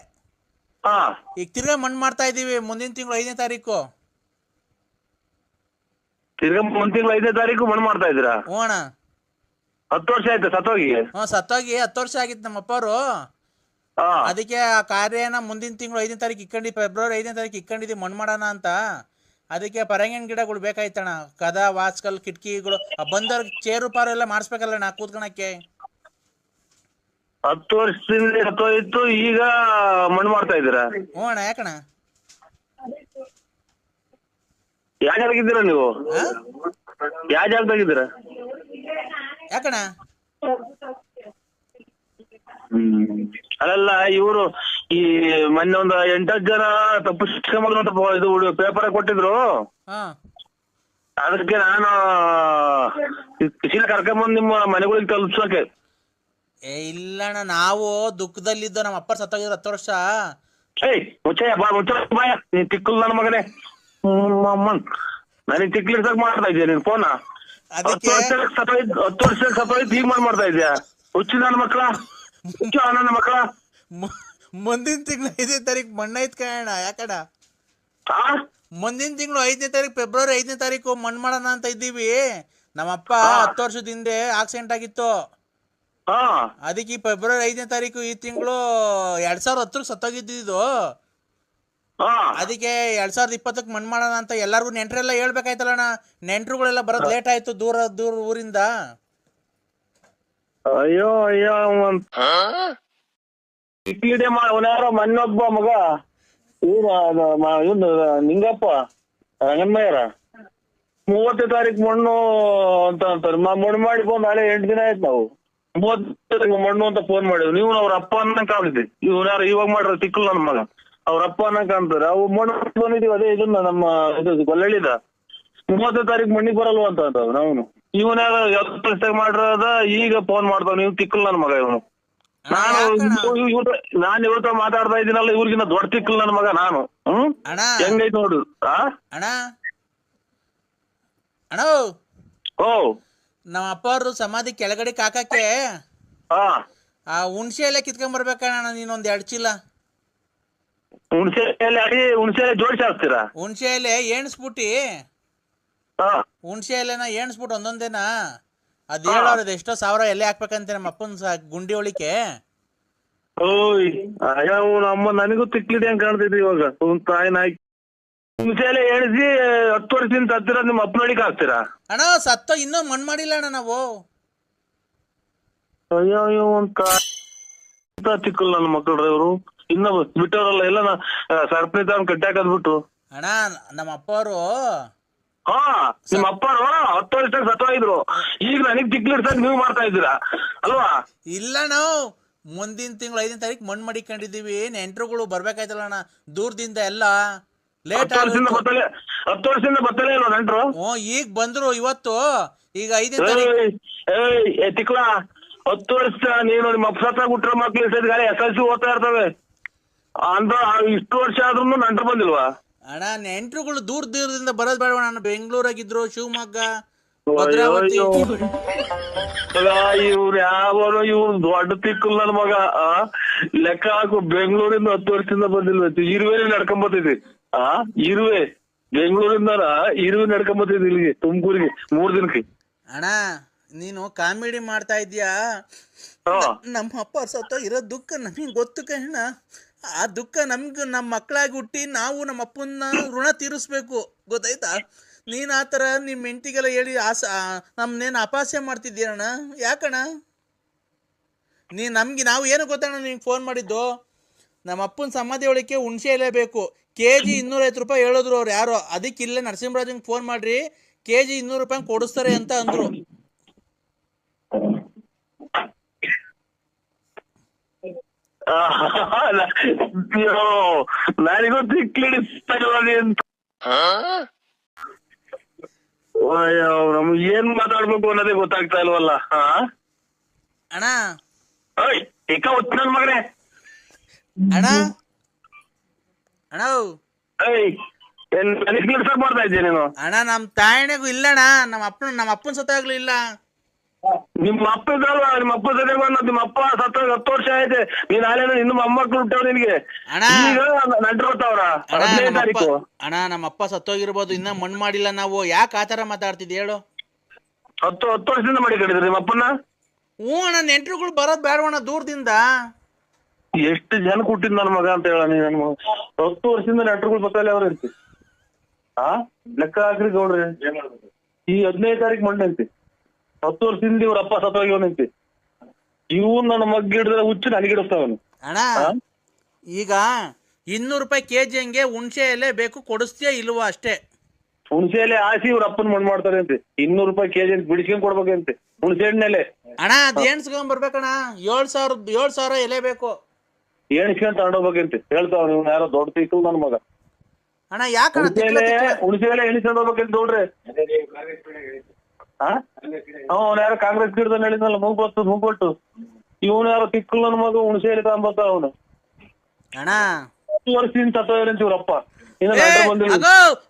ಈಗ ತಿರ್ಗಾ ಮಣ್ಣು ಮಾಡ್ತಾ ಇದೀವಿ ಮುಂದಿನ ತಿಂಗಳು 5ನೇ ತಾರೀಕು. ತಿರ್ಗಾ ಮುಂದಿನ ತಿಂಗಳು 5ನೇ ತಾರೀಕು ಮಣ್ಣು ಮಾಡ್ತಾ ಇದ್ದೀರಾ? ಹ್ಞೂ ಅಣ್ಣ. 10 ವರ್ಷ ಆಯ್ತು ಸತ್ತೋಗಿ? ಸತ್ತೋಗಿ 10 ವರ್ಷ ಆಗಿತ್ತು ನಮ್ಮ ಅಪ್ಪರು. ಅದಕ್ಕೆ ಆ ಕಾರ್ಯನ ಮುಂದಿನ ತಿಂಗಳು 5ನೇ ತಾರೀಕು ಇಕ್ಕೊಂಡಿದ್ವಿ, ಫೆಬ್ರವರಿ 5ನೇ ತಾರೀಕು ಇಕ್ಕೊಂಡಿದ್ವಿ ಮಣ್ಣು ಮಾಡೋಣ ಅಂತ. ಅದಕ್ಕೆ ಪರಂಗಿಹಣ್ಣು ಗಿಡಗಳು ಬೇಕಾಯ್ತಣ್ಣ, ಕದಾ ವಾಸ್ಕಲ್ ಕಿಟಕಿಗಳು. ಬಂದವ್ರಿಗೆ ಚೇರು ಪಾರು ಎಲ್ಲ ಮಾಡಿಸ್ಬೇಕಲ್ಲಣ್ಣ ಕೂತ್ಕೊಳಕ್ಕೆ. 10 ವರ್ಷದಿಂದ ಸತ್ತೋಯ್ತು, ಈಗ ಮಣ್ಣು ಮಾಡ್ತಾ ಇದ್ದೀರಾ? ಹ್ಞೂ ಅಣ್ಣ. ಯಾಕಣ್ಣ? ಯಾವ ಜಾಗದಾಗಿದ್ದೀರಾ ನೀವು? ಯಾವ ಜಾಗದಾಗಿದ್ದೀರಾ? ಯಾಕಣ್ಣ? ಅಲ್ಲ ಇವರು ಈ ಮೊನ್ನೆ ಒಂದು 8-10 ಜನ ತಪ್ಪು ಇದು ಪೇಪರ್ ಕೊಟ್ಟಿದ್ರು. ಅದಕ್ಕೆ ನಾನು ಕರ್ಕೊಂಬಂದು ನಿಮ್ಮ ಮನೆಗಳಿಗೆ ತಲುಪ್ಸೋಕೆ. ಇಲ್ಲಣ್ಣ, ನಾವು ದುಃಖದಲ್ಲಿದ್ದು. ನಮ್ಮ ಅಪ್ಪ ಸತ್ತೋಗಿದ್ರು 10 ವರ್ಷ. ಮುಚ್ಚಯ್ಯ ನೀನ್ ತಿಕ್ಕಲ್ ನನ್ನ ಮಗನೇ. ನನಗೆ ತಿಕ್ಲಿರ್ಸಕ್ ಮಾಡ್ತಾ ಇದ್ಯಾ ನೀನ್ ಫೋನ? 10 ವರ್ಷ ಸತ್ತೋಯ್ತು, ಈಗ ಮಾಡ್ತಾ ಇದ್ಯಾ ಹುಚ್ಚಿ ನನ್ನ ಮಕ್ಳ? ನನ್ನ ಮಕ್ಕಳ ಮುಂದಿನ ತಿಂಗಳು 5ನೇ ತಾರೀಕು ಮಣ್ಣು ಐತ್ ಕಣ ಯಾಕಡ ಆ ಮುಂದಿನ ತಿಂಗಳು 5ನೇ ತಾರೀಕು ಫೆಬ್ರವರಿ 5ನೇ ತಾರೀಕು ಮಣ್ಣು ಮಾಡೋಣ ಅಂತ ಇದ್ದೀವಿ. ನಮ್ಮಪ್ಪ 10 ವರ್ಷದ ಹಿಂದೆ ಆಕ್ಸಿಡೆಂಟ್ ಆಗಿತ್ತು. ಹಾ ಅದಕ್ಕೆ ಈ ಫೆಬ್ರವರಿ 5ನೇ ತಾರೀಕು ಈ ತಿಂಗಳು 2010 ಸತ್ತೋಗಿದ್ದು. ಹಾ ಅದಕ್ಕೆ 2020 ಮಣ್ಣು ಮಾಡೋಣ ಅಂತ ಎಲ್ಲಾರ್ಗು ನೆಂಟ್ರೆಲ್ಲ ಹೇಳ್ಬೇಕಾಯ್ತಲ್ಲಣ್ಣ. ನೆಂಟ್ರುಗಳೆಲ್ಲ ಬರೋದು ಲೇಟ್ ಆಯ್ತು ದೂರ ಊರಿಂದ. ಅಯ್ಯೋ ಅಯ್ಯೋ ಅವನ್ಯಾರೋ ಮನ್ನೊಬ್ಬ ಮಗ ಇವನು ನಿಂಗಪ್ಪ ರಂಗನ್ಮಯ್ಯರ 30ನೇ ತಾರೀಕು ಮಣ್ಣು ಅಂತ ಅಂತಾರೆ. ಮಣ್ಣು ಮಾಡಿ ಬಂದು ನಾಳೆ 8 ದಿನ ಆಯ್ತು. ನಾವು 30ನೇ ತಾರೀಕು ಮಣ್ಣು ಅಂತ ಫೋನ್ ಮಾಡಿದ್ವಿ. ನೀವು ಅವ್ರ ಅಪ್ಪ ಅನ್ನಂಗ್ ಕಾಣಿದ್ವಿ. ಇವ್ನ್ಯಾರು ಇವಾಗ ಮಾಡ್ರ ತಿಕ್ಕಲ್ ನನ್ನ ಮಗ ಅವ್ರ ಅಪ್ಪ ಅನ್ನಂಗ್ ಕಾಣ್ತಾರೆ. ಅವು ಮಣ್ಣು ಬಂದಿದೀವಿ. ಅದೇ ಇದನ್ನ ನಮ್ಮ ಇದು ಗೊಲ್ಲಳ್ಳಿದ 30ನೇ ತಾರೀಕು ಮಣ್ಣಿಗೆ ಬರಲ್ವ ಅಂತ ನಾವು ಇವನ್ಯಾರ ಯಾವ್ದು ಮಾಡಿರೋದ ಈಗ ಫೋನ್ ಮಾಡ್ತಾವ. ನೀವು ತಿಕ್ಕಲ್ ನನ್ನ ಮಗ ಇವನು. ನಾನು ಇವ್ರ ಮಾತಾಡ್ತಾ ಇದ್ದೀನಲ್ಲ, ಇವ್ರಿಗಿನ್ನ ದೊಡ್ಡ ತಿಕ್ಕಲ್ ನನ್ನ ಮಗ ನಾನು. ಹೆಂಗೈತ್ ನೋಡು. ಅಣ್ಣ ಅಣ್ಣ ಓ ನಮ್ಮ ಅಪ್ಪ ಅವ್ರದ್ದು ಸಮಾಧಿ ಕೆಳಗಡೆ ಕಾಕಕ್ಕೆ ಹಾ ಆ ಹುಣ್ಸೆ ಎಲೆ ಕಿತ್ಕೊಂಡ್ ಬರ್ಬೇಕಣ್ಣ ನೀನೊಂದ್ 2 ಚೀಲ. ಹುಣ್ಸೆ ಎಲೆ ಜೋಡಿಸಿ ಹಾಕ್ತೀರಾ? ಹುಣ್ಸೆ ಎಲೆ ಎಣ್ಸ್ಬಿಟ್ಟಿ ಹಾ ಹುಣ್ಸೆ ಎಲೆನ ಎಣ್ಸ್ಬಿಟ್ಟು ಒಂದೊಂದೇನ ಅದ್ ಹೇಳೋರದು ಎಷ್ಟೋ 1000 ಎಲೆ ಹಾಕ್ಬೇಕಂತೆ ನಮ್ಮ ಅಪ್ಪನ ಗುಂಡಿ ಒಳಿಕೆ. ಓಯ್ ಅಯ್ಯೋ ನಮ್ಮ ನನಗೂ ತಿಕ್ಲಿದೆ ಹಂಗ ಕಾಣ್ತಿದ್ವಿ ಇವಾಗ. ತಾಯಿ ನಾಯಿ ಹುಣ್ಸೆ ಎಲೆ ಎಣಿಸಿ 10 ವರ್ಷದಿಂದ ಹತ್ತಿರ ನಿಮ್ಮ ಅಪ್ಪನೊಳಿಗೆ ಹಾಕ್ತೀರಾ? ಅಣ್ಣ ಸತ್ತ ಇನ್ನೂ ಮಣ್ಣು ಮಾಡಿಲ್ಲ ಅಣ್ಣ ನಾವು. ಅಯ್ಯೋ ಅಯ್ಯೋ ತಿಕ್ಕಲ್ ನನ್ನ ಮಕ್ಕಳ್ರಿ ಇವರು. ಇನ್ನ ಬಿಟ್ಟವ್ರಲ್ಲ ಎಲ್ಲ ಸರ್ಪಣಿ ತಗೊಂಡ್ ಕಟ್ಟಾಕದ್ಬಿಟ್ಟು. ಅಣ್ಣ ನಮ್ಮ ಅಪ್ಪ ಅವರು ಹಾ ನಿಮ್ಮ ಅಪ್ಪರು 10 ವರ್ಷದಾಗ ಸತ್ತೋಗಿದ್ರು. ಈಗ ನನಗ್ ತಿಕ್ಲಿಡ್ಸಕ್ ನೀವು ಮಾಡ್ತಾ ಇದ್ದೀರಾ ಅಲ್ವಾ? ಇಲ್ಲ ನಾವು ಮುಂದಿನ ತಿಂಗಳು 5ನೇ ತಾರೀಕು ಮಣ್ಣು ಮಡಿಕೊಂಡಿದೀವಿ. ನೆಂಟ್ರುಗಳು ಬರ್ಬೇಕಾಯ್ತಲ್ಲ ಅಣ್ಣ ದೂರದಿಂದ ಎಲ್ಲ. ಲೇಟ್ 10 ವರ್ಷದಿಂದ ಬತ್ತಲೇ ಇಲ್ವ ನೆಂಟ್ರು? ಈಗ ಬಂದ್ರು ಇವತ್ತು. ಈಗ 5ನೇ ತಾರೀಕು ತಿಕ್ಲ 10 ವರ್ಷ ನೀನು ನಿಮ್ಮ ಅಪ್ಪ ಸತ್ತ ಹುಟ್ಟಿರೋ ಮಕ್ಳು ಗಾಳಿ SLC ಓದ್ತಾ ಇರ್ತವೆ ಅಂದ್ರ ಇಷ್ಟು ವರ್ಷ ಆದ್ರೂ ನೆಂಟ್ರು ಬಂದಿಲ್ವಾ? ಅಣ್ಣ ನೆಂಟ್ರುಗಳು ದೂರದಿಂದ ಬರೋದ್ ಬೇಡವ. ನಾನು ಬೆಂಗಳೂರಾಗಿದ್ರು, ಶಿವಮೊಗ್ಗ, ಭದ್ರಾವತಿ. ಇವ್ರು ಯಾವನು ಇವ್ರು ದೊಡ್ಡ ತಿಕ್ಕಲ್ ನನ್ ಮಗ. ಲೆಕ್ಕ ಹಾಕು, ಬೆಂಗಳೂರಿಂದ 10 ವರ್ಷದಿಂದ ಬಂದಿಲ್ವ? ಇರುವೆ ನಡ್ಕೊಂಬತ್ತಿದ್ವಿ. ಇರುವೆ ಬೆಂಗಳೂರಿಂದ ಇರುವೆ ನಡ್ಕೊಂಬತ್ತಿದ್ವಿ ಇಲ್ಲಿಗೆ ತುಮಕೂರಿಗೆ 3 ದಿನಕ್ಕೆ. ಅಣ್ಣ ನೀನು ಕಾಮಿಡಿ ಮಾಡ್ತಾ ಇದ್ಯಾ? ನಮ್ಮ ಅಪ್ಪ ಸತ್ತ ಇರೋ ದುಃಖ ನಮಗೆ ಗೊತ್ತು ಕಣ. ಆ ದುಃಖ ನಮ್ಗೆ ನಮ್ಮ ಮಕ್ಕಳಾಗಿ ಹುಟ್ಟಿ ನಾವು ನಮ್ಮ ಅಪ್ಪನ ಋಣ ತೀರಿಸ್ಬೇಕು, ಗೊತ್ತಾಯ್ತಾ? ನೀನು ಆ ಥರ ನಿಮ್ಮ ಹೆಂಡತಿಗೆಲ್ಲ ಹೇಳಿ ನಮ್ಮನ್ನೇನು ಅಪಹಾಸ್ಯ ಮಾಡ್ತಿದ್ದೀರಣ್ಣ. ಯಾಕಣ್ಣ ನಾವು ಏನು ಗೊತ್ತಣ್ಣ ನಿಮ್ಗೆ ಫೋನ್ ಮಾಡಿದ್ದು? ನಮ್ಮ ಅಪ್ಪನ ಸಮಾಧಿ ಒಳಕ್ಕೆ ಹುಣ್ಸೆ ಎಲೆ ಬೇಕು. kg 250 ರೂಪಾಯಿ ಹೇಳಿದ್ರು ಅವ್ರು ಯಾರೋ. ಅದಕ್ಕೆ ಇಲ್ಲೇ ನರಸಿಂಹರಾಜಂಗೆ ಫೋನ್ ಮಾಡ್ರಿ, kg 200 ರೂಪಾಯಿ ಕೊಡಿಸ್ತಾರೆ ಅಂತ ಅಂದ್ರು. ನನಗೂ ತಿಕ್ಲಿಡಿ ಅಂತ ನಮ್ಗೆ ಏನ್ ಮಾತಾಡ್ಬೇಕು ಅನ್ನೋದೇ ಗೊತ್ತಾಗ್ತಾ ಇಲ್ವಲ್ಲ. ಅಣ್ಣ ನನ್ ಮಗನೇ ಅಣ್ಣ ಅಣ್ಣ ಮಾಡ್ತಾ ಇದ್ದೆ ನೀನು. ಅಣ್ಣ ನಮ್ಮ ತಾಯಣೆಗೂ ಇಲ್ಲಣ್ಣ. ನಮ್ಮ ಅಪ್ಪನ ಸತ್ತಾಗ್ಲೂ ಇಲ್ಲ. ನಿಮ್ಮ ಅಪ್ಪ ಇದ್ರಲ್ವಾ? ನಿಮ್ಮ ಅಪ್ಪ ಜೊತೆ ನಿಮ್ಮ ಅಪ್ಪ ಸತ್ತ 10 ವರ್ಷ ಆಯ್ತು. ನೀನ್ ಆಲೇನ ಇನ್ನು ಮೊಮ್ಮಕ್ಳು ಹುಟ್ಟವ್ ನಿನ್ಗೆ. ನೆಂಟ್ರು ಬರ್ತಾವ್ರ 15ನೇ ತಾರೀಕು. ಅಣ್ಣ ನಮ್ಮ ಅಪ್ಪ ಸತ್ತೋಗಿರ್ಬೋದು, ಇನ್ನ ಮಣ್ಣು ಮಾಡಿಲ್ಲ ನಾವು. ಯಾಕೆ ಆತರ ಮಾತಾಡ್ತಿದ್ದೆ ಹೇಳು? 10 ವರ್ಷದಿಂದ ಮಾಡಿಕೊಂಡಿದ್ರಿ ನಿಮ್ಮ ಅಪ್ಪನ? ಹ್ಞೂ ಅಣ್ಣ, ನೆಂಟ್ರುಗಳು ಬರೋದ್ ಬೇಡವಣ್ಣ ದೂರದಿಂದ. ಎಷ್ಟು ಜನ ಹುಟ್ಟಿದ್ ನನ್ ಮಗ ಅಂತ ಹೇಳ ನೀನ್. 10 ವರ್ಷದಿಂದ ನೆಂಟ್ರುಗಳು ಬತ್ತಲ್ಲಿ ಅವ್ರ ಇರ್ತಿ. ಲೆಕ್ಕ ಹಾಕ್ರಿ ಗೌಡ್ರಿ. ಈ 15ನೇ ತಾರೀಕು ಮಣ್ಣು ಐತಿ. 10 ವರ್ಷದಿಂದ ಇವ್ರ ಅಪ್ಪ ಸತ್ತೋಗಿವನಂತಿ. ಇವನ್ ನನ್ನ ಮಗ್ ಹಿಡಿದ್ರೆ ಹುಚ್ಚು ನನಗಿಡಿಸ್ತಾವನು. ಅಣ್ಣ ಈಗ 200 ರೂಪಾಯಿ kg ಹಂಗೆ ಹುಣ್ಸೆ ಎಲೆ ಬೇಕು, ಕೊಡಿಸ್ತೀಯ ಇಲ್ವಾ ಅಷ್ಟೇ? ಹುಣ್ಸೆ ಎಲೆ ಹಾಸಿ ಇವ್ರ ಅಪ್ಪನ್ ಮಣ್ಣು ಮಾಡ್ತಾರೆ ಅಂತೆ. 200 ರೂಪಾಯಿ kg ಬಿಡಿಸ್ಕೊಂಡ್ ಕೊಡ್ಬೇಕಂತೆ ಹುಣ್ಸೆ ಹಣ್ಣೆಲೆ. ಅಣ್ಣ ಅದ್ ಎಣ್ಸ್ಕೊಂಡ್ ಬರ್ಬೇಕಣ್ಣ. 7,000 ಎಲೆ ಬೇಕು. ಎಣಿಸ್ಕೊಂಡ್ ತಗೊಂಡೋಗ್ಬೇಕಂತೆ ಹೇಳ್ತಾವ. ನೀವು ಯಾರೋ ದೊಡ್ಡ ತಿಕ್ಕಲ್ ನನ್ ಮಗ. ಅಣ್ಣ ಯಾಕಣ್ಣ ಹುಣ್ಸೆ ಎಲೆ ಎಣಿಸ್ಕೊಂಡ್ ಹೋಗ್ಬೇಕಂತ ನೋಡ್ರಿ. ಅವ್ನ ಯಾರೋ ಕಾಂಗ್ರೆಸ್ ಗಿಡದಲ್ಲಿ ಹೇಳಿದ್ನಲ್ಲ ಮೂಗೊಟ್ಟು. ಇವನು ಯಾರೋ ತಿಕ್ಕಲ್ ನನ್ ಮಗ ಹುಣ್ಸೆ ಎಲೆ ತಗೊಂಬತ್ತ ಅವನು. ಅಣ್ಣ 10 ವರ್ಷದಿಂದ ಸತ್ತೋಗ್ರಂತ ಇವ್ರಪ್ಪ.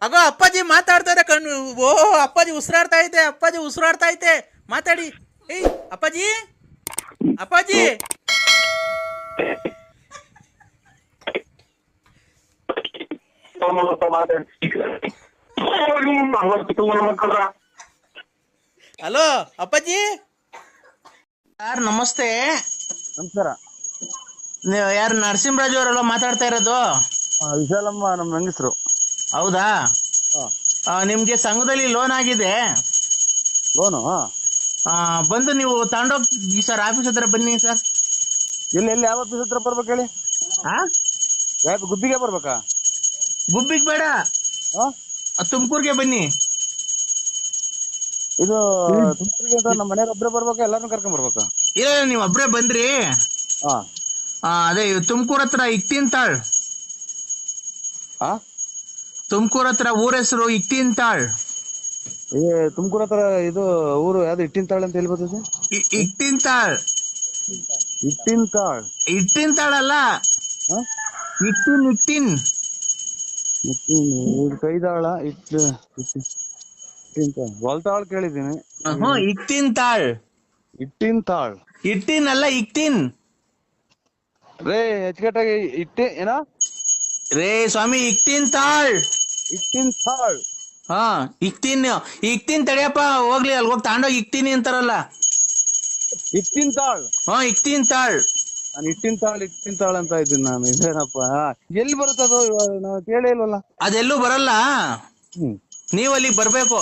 ಅಗೋ ಅಪ್ಪಾಜಿ ಮಾತಾಡ್ತಾರೆ ಕಣ್ಣು. ಓ ಅಪ್ಪಾಜಿ ಉಸಿರಾಡ್ತಾ ಐತೆ ಮಾತಾಡಿ. ಏಯ್ ಅಪ್ಪಾಜಿ ಹಲೋ ಅಪ್ಪಾಜಿ. ಯಾರು ನಮಸ್ತೆ. ನಮಸ್ಕಾರ. ನೀವು ಯಾರು ನರಸಿಂಹರಾಜು ಅವರೆಲ್ಲ ಮಾತಾಡ್ತಾ ಇರೋದು? ವಿಶಾಲಮ್ಮ ನಮ್ಮ ಹೆಂಗಸರು. ಹೌದಾ? ನಿಮ್ಗೆ ಸಂಘದಲ್ಲಿ ಲೋನ್ ಆಗಿದೆ. ಲೋನು? ಬಂದು ನೀವು ತಗೊಂಡೋಗಿ ಸರ್, ಆಫೀಸ್ ಹತ್ರ ಬನ್ನಿ ಸರ್. ಎಲ್ಲಿ ಯಾವ ಆಫೀಸ್ ಹತ್ರ ಬರ್ಬೇಕು ಹೇಳಿ? ಯಾವ ಗುಬ್ಬಿಗೆ ಬರ್ಬೇಕಾ? ಗುಬ್ಬಿಗೆ ಬೇಡ, ತುಮಕೂರ್ಗೆ ಬನ್ನಿ. ಇದು ತುಮಕೂರಿಗೆ ನಮ್ಮ ಮನೆಯವ್ರ ಒಬ್ಬರೇ ಬರ್ಬೇಕಾ, ಎಲ್ಲಾರನ್ನೂ ಕರ್ಕೊಂಡ್ ಬರ್ಬೇಕಾ? ಇಲ್ಲ, ನೀವು ಒಬ್ರೇ ಬಂದ್ರಿ. ಅದೇ ತುಮಕೂರ್ ಹತ್ರ ಇಕ್ತಿಂತಾಳ್. ತುಮಕೂರ್ ಹತ್ರ ಊರ ಹೆಸರು ಇಕ್ತಿಂತಾಳ್. ತುಮಕೂರ್ ಹತ್ರ ಇದು ಊರು ಯಾವ್ದು ಇಟ್ಟಿಂತಾಳ್ ಅಂತ ಹೇಳ್ಬೋದು? ಇಕ್ತಿಂತಾಳ್. ಇಟ್ಟಿಂತಾಳ್? ಇಟ್ಟಿಂತಾಳ್ ಅಲ್ಲ, ಇಟ್ಟಿನ್. ಕೈದಾಳ ಹೊಲ್ತಾಳ್ ಕೇಳಿದ್ದೀನಿ. ಇಕ್ತಿಂತಾಳ್. ಇಟ್ಟಿಂತಾಳ್? ಇಟ್ಟಿನ್ ಅಲ್ಲ, ಇಕ್ತಿನ್ ರೇ. ಹೆಚ್ಚುಕಟ್ಟಾಗಿ ಏನ ರೇ ಸ್ವಾಮಿ, ಇಕ್ತಿಂತಾಳ್. ಇಟ್ಟಿಂತಾಳ್? ಇಕ್ತಿನ್ ತಡಿಯಪ್ಪ, ಹೋಗ್ಲಿ ಅಲ್ಲಿ ಹೋಗಿ ತಗೊಂಡೋಗಿ ಇಕ್ತೀನಿ ಅಂತಾರಲ್ಲ. ಇಟ್ಟಿಂತಾಳ್? ಇಕ್ತಿಂತಾಳ್. ನಾನು ಇಟ್ಟಿಂತಾಳ್ ಅಂತ ಇದ್ದೀನಿ ನಾನು. ಇದೇನಪ್ಪ, ಎಲ್ಲಿ ಬರುತ್ತದು? ನಾವು ಕೇಳೇ ಇಲ್ವಲ್ಲ. ಅದೆಲ್ಲೂ ಬರಲ್ಲ, ನೀವ್ ಅಲ್ಲಿಗೆ ಬರ್ಬೇಕು.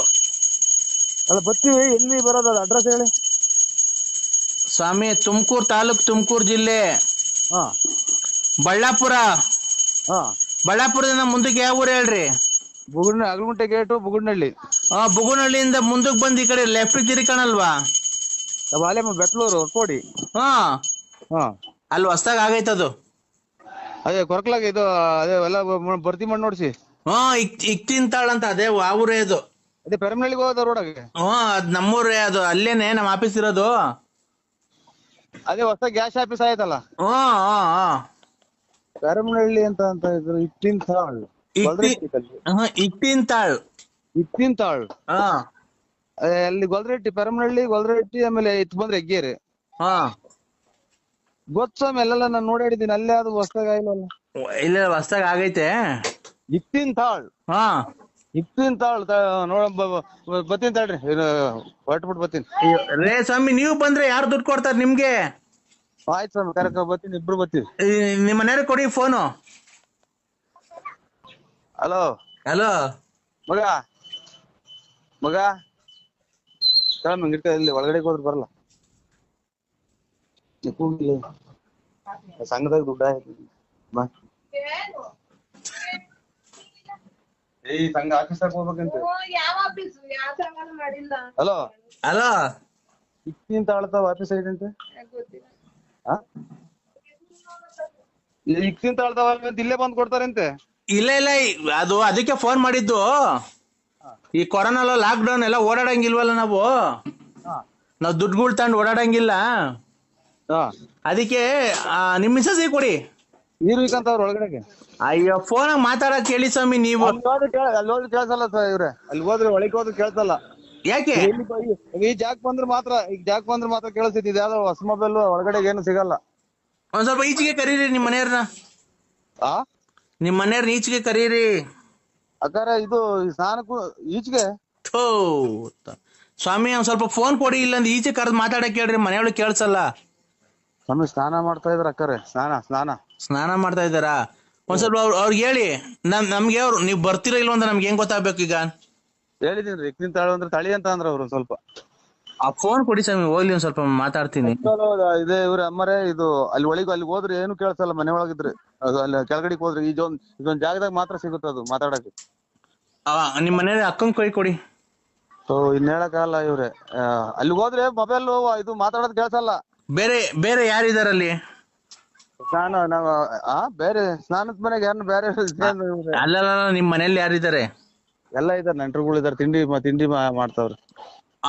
ಅಲ್ಲ ಬರ್ತೀವಿ, ಎಲ್ಲಿ ಬರೋದು? ಅಡ್ರೆಸ್ ಹೇಳಿ ಸ್ವಾಮಿ. ತುಮಕೂರು ತಾಲೂಕ್, ತುಮಕೂರು ಜಿಲ್ಲೆ, ಬಳ್ಳಾಪುರ. ಬಳ್ಳಾಪುರದಿಂದ ಮುಂದಕ್ಕೆ ಯಾವ ಊರು ಹೇಳ್ರಿ? ಅಗಲಗುಂಟೆ ಗೇಟು, ಬುಗುಡ್ನಹಳ್ಳಿ. ಬುಗುನಹಳ್ಳಿಯಿಂದ ಮುಂದಕ್ಕೆ ಬಂದು ಈ ಕಡೆ ಲೆಫ್ಟ್ ತಿರಿ ಕಾಣಲ್ವಾ? ಅಲ್ಲೇ ಬೆಟ್ಲೂರು, ಕೋಡಿ. ಅಲ್ಲಿ ಹೊಸ್ದಾಗ ಆಗೈತದು. ಅದೇ ಕೊರಕ್ಲಾಗ ಇದು, ಅದೇ ಎಲ್ಲ ಭರ್ತಿ ಮಾಡಿ ನೋಡ್ಸಿ. ಇಕ್ತಿಂತಾಳ್ ಅಂತ, ಅದೇ ಆ ಊರೇ ಅದು. ಅದೇ ಪೆರಮನಹಳ್ಳಿಗೆ ಹೋದ ರೋಡಾಗೆ. ಅದ್ ನಮ್ಮೂರೇ ಅದು, ಅಲ್ಲೇನೆ ನಮ್ಮ ಆಫೀಸ್ ಇರೋದು. ಅದೇ ಹೊಸ ಗ್ಯಾಸ್ ಆಫೀಸ್ ಆಯ್ತಲ್ಲ, ಪೆರಮನಹಳ್ಳಿ ಅಂತ ಇದ್ರು. ಇಟ್ಟಿಂತಾಳ್? ಇಕ್ತಿಂತಾಳ್. ಇಟ್ಟಿಂತಾಳ್ ಅಲ್ಲಿ ಗೊಲ್ರೆಟ್ಟಿ, ಪೆರಮನಹಳ್ಳಿ, ಗೊಲ್ರೆಟ್ಟಿ, ಆಮೇಲೆ ಇತ್ ಬಂದ್ರೆ ಹೆಗ್ಗೇರಿ. ಗೊತ್ತಸ್ವಾಮಿ, ಅಲ್ಲೆಲ್ಲ ನಾನು ನೋಡಾಡಿದ್ದೀನಿ. ಅಲ್ಲೇ ಅದು ಹೊಸ್ದಾಗ ಆಗಿಲ್ಲಲ್ಲ. ಇಲ್ಲ, ಹೊಸ್ದಾಗ ಆಗೈತೆ. ಇಟ್ಟಿಂತಾಳ್? ಇಟ್ಟಿಂತಾಳ್ ನೋಡ, ಬತ್ತೀನಿ ತಡ್ರಿ, ಹೊರಟ್ಬಿಟ್ಟು ಬತ್ತೀನಿ. ರೇ ಸ್ವಾಮಿ, ನೀವು ಬಂದ್ರೆ ಯಾರು ದುಡ್ಡು ಕೊಡ್ತಾರ ನಿಮ್ಗೆ? ಆಯ್ತು ಸ್ವಾಮಿ, ಕರೆಕ್ಟ್ ಬತ್ತೀನಿ, ಇಬ್ರು ಬತ್ತೀವಿ. ನಿಮ್ಮ ಮನೆಯವ್ರಿಗೆ ಕೊಡಿ ಫೋನು. ಹಲೋ ಮಗ ಇಲ್ಲಿ ಒಳಗಡೆ ಹೋದ್ರೆ ಬರಲ್ಲ. ಸಂಘದಾಗ ದುಡ್ಡ ಸಂಘ ಆಫೀಸಾಗ ಹೋಗ್ಬೇಕಂತ. Hello ಇಕ್ತಿಂತಾಳ್ತಾವ office ಐತಂತೆ. ಇಕ್ತಿಂತಾಳ್ತಾವ ಇಲ್ಲೇ ಬಂದ್ ಕೊಡ್ತಾರಂತೆ. ಇಲ್ಲ, ಅದು ಅದಕ್ಕೆ ಫೋನ್ ಮಾಡಿದ್ದು. ಈ ಕೊರೋನಾ ಲಾಕ್ ಡೌನ್ ಎಲ್ಲ ಓಡಾಡಂಗಿಲ್ವಲ್ಲ ನಾವು ದುಡ್ಡುಗಳು ತಗೊಂಡು ಓಡಾಡಂಗಿಲ್ಲ. ಅದಕ್ಕೆ ನಿಮ್ ಮಿಸಸ್ ಕೊಡಿ. ನೀರು ಒಳಗಡೆಗೆ. ಅಯ್ಯೋ, ಫೋನ್ ಮಾತಾಡಕ್ ಕೇಳಿ ಸ್ವಾಮಿ ನೀವು. ಅಲ್ಲಿ ಹೋದ್ರೆ ಕೇಳ್ಸಲ್ಲ ಇವ್ರೆ, ಅಲ್ಲಿ ಹೋದ್ರೆ ಒಳಗೆ ಹೋದ್ರೆ ಕೇಳ್ಸಲ್ಲ. ಯಾಕೆ? ಈ ಜಾಕ್ ಬಂದ್ರೆ ಮಾತ್ರ ಕೇಳಿಸ್ತೈತಿ. ಇದ್ಯಾವ್ದೋ ಹೊಸ ಮೊಬೈಲ್, ಒಳಗಡೆ ಏನು ಸಿಗಲ್ಲ. ಒಂದ್ ಸ್ವಲ್ಪ ಈಚೆಗೆ ಕರೀರಿ ನಿಮ್ ಮನೆಯವ್ರನ್ನ. ನಿಮ್ ಮನೆಯವ್ರನ್ನ ಈಚೆಗೆ ಕರೀರಿ. ಅಕ್ಕಾರ ಇದು ಸ್ನಾನಕ್ಕೂ ಈಚೆಗೆ. ಸ್ವಾಮಿ, ಒಂದ್ ಸ್ವಲ್ಪ ಫೋನ್ ಕೊಡಿ, ಇಲ್ಲಂದ್ರೆ ಈಚೆ ಕರೆದು ಮಾತಾಡಕ್ ಹೇಳ್ರಿ, ಮನೆಯೊಳಗೆ ಕೇಳ್ಸಲ್ಲ. ಸ್ವಾಮಿ ಸ್ನಾನ ಮಾಡ್ತಾ ಇದಾರೆ ಅಕ್ಕಾರೆ. ಸ್ನಾನ ಮಾಡ್ತಾ ಇದ್ದಾರಾ? ಒಂದ್ ಸ್ವಲ್ಪ ಅವ್ರಿಗೆ ಹೇಳಿ. ನಮ್ಗೆ ಅವ್ರು ನೀವ್ ಬರ್ತೀರಾ ಇಲ್ವ ಅಂತ ನಮ್ಗೆ ಹೆಂಗ್ ಗೊತ್ತಾಗ್ಬೇಕು ಈಗ? ಹೇಳಿದೀನಿ, ಇಕ್ತಿಂತಾಳು ಅಂದ್ರೆ ತಳಿ ಅಂತ ಅಂದ್ರ ಅವ್ರು. ಸ್ವಲ್ಪ ಆ ಫೋನ್ ಕೊಡಿ ಸ್ವಾಮಿ, ಹೋಗ್ಲಿ ಒಂದ್ ಸ್ವಲ್ಪ ಮಾತಾಡ್ತೀನಿ. ಇದೇ ಇವ್ರ ಅಮ್ಮರೇ. ಇದು ಅಲ್ಲಿ ಅಲ್ಲಿ ಹೋದ್ರೆ ಏನು ಕೇಳ್ಸಲ್ಲ. ಮನೆ ಒಳಗಿದ್ರೆ ಅಲ್ಲಿ ಕೆಳಗಡೆಗೆ ಹೋದ್ರೆ ಇದೊಂದ್ ಜಾಗದಾಗ ಮಾತ್ರ ಸಿಗುತ್ತೆ ಅದು ಮಾತಾಡಕ್ಕೆ. ನಿಮ್ ಮನೆ ಅಕ್ಕಂಗ್ ಕೈ ಕೊಡಿ. ಇನ್ ಹೇಳಕ್ಕಾಗಲ್ಲ ಇವ್ರೆ. ಅಲ್ಲಿ ಹೋದ್ರೆ ಮೊಬೈಲ್ ಇದು ಮಾತಾಡೋದ್ ಕೇಳ್ಸಲ್ಲ. ಬೇರೆ ಯಾರಿದಾರಲ್ಲಿ? ಬೇರೆ ಸ್ನಾನದ ಮನೆಗೆ ಯಾರು ಬೇರೆ ಅಲ್ಲ, ನಿಮ್ ಮನೇಲಿ ಯಾರಿದ್ದಾರೆ? ಎಲ್ಲ ಇದಾರೆ, ನೆಂಟರುಗಳು ಇದಾರೆ. ತಿಂಡಿ ಮಾಡ್ತಾವ್ರಿ.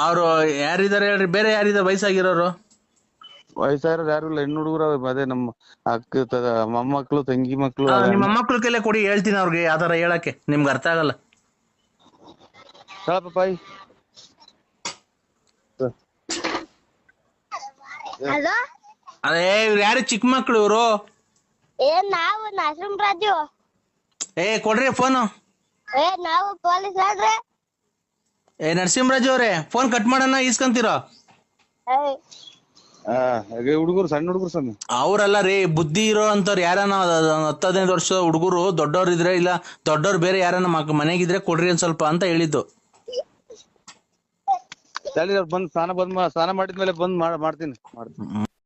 ಅವ್ರು ಯಾರಿದಾರೆ ಹೇಳ್ರಿ? ಬೇರೆ ಯಾರಿದಾರೆ ವಯಸ್ಸಾಗಿರೋರು? ವಯಸ್ಸಾಗಿರೋರು ಯಾರು ಇಲ್ಲ, ಹೆಣ್ಣು ಹುಡುಗರು. ಅದೇ ನಮ್ಮ ಅಕ್ಕ ಮೊಮ್ಮಕ್ಳು, ತಂಗಿ ಮಕ್ಳು. ನಿಮ್ಮ ಮೊಮ್ಮಕ್ಳು ಕೆಲ ಕೊಡಿ, ಹೇಳ್ತೀನಿ ಅವ್ರಿಗೆ ಯಾವ್ದಾರ ಹೇಳಕ್ಕೆ. ನಿಮ್ಗೆ ಅರ್ಥ ಆಗಲ್ಲ. ಹೇಳಪ್ಪಾಯಿ. ಅದೇ ಇವ್ರು ಯಾರು ಚಿಕ್ಕ ಮಕ್ಳು ಇವರು? ನಾವು ನರಸಿಂಹರಾಜು. ಕೊಡ್ರಿ ಫೋನು. ನಾವು ಪೊಲೀಸ್ ಆದ್ರೆ ನರಸಿಂಹರಾಜು ಅವ್ರೆ, ಫೋನ್ ಕಟ್ ಮಾಡೋಣ, ಈಸ್ಕೊಂತೀರೋ? ಹುಡುಗರು ಸಣ್ಣ ಹುಡುಗರು ಸ್ವಾಮಿ. ಅವ್ರಲ್ಲ ರೀ, ಬುದ್ಧಿ ಇರೋ ಅಂತವ್ರು ಯಾರನ್ನ 10-15 ವರ್ಷ ಹುಡುಗರು, ದೊಡ್ಡವ್ರು ಇದ್ರೆ ಇಲ್ಲ ದೊಡ್ಡವ್ರು ಬೇರೆ ಯಾರನ್ನ ಮನೆಗಿದ್ರೆ ಕೊಡ್ರಿ ಒಂದ್ ಸ್ವಲ್ಪ ಅಂತ ಹೇಳಿದ್ದು. ಬಂದ್ ಸ್ನಾನ ಮಾಡಿದ್ಮೇಲೆ ಬಂದ್ ಮಾಡ್ತೀನಿ.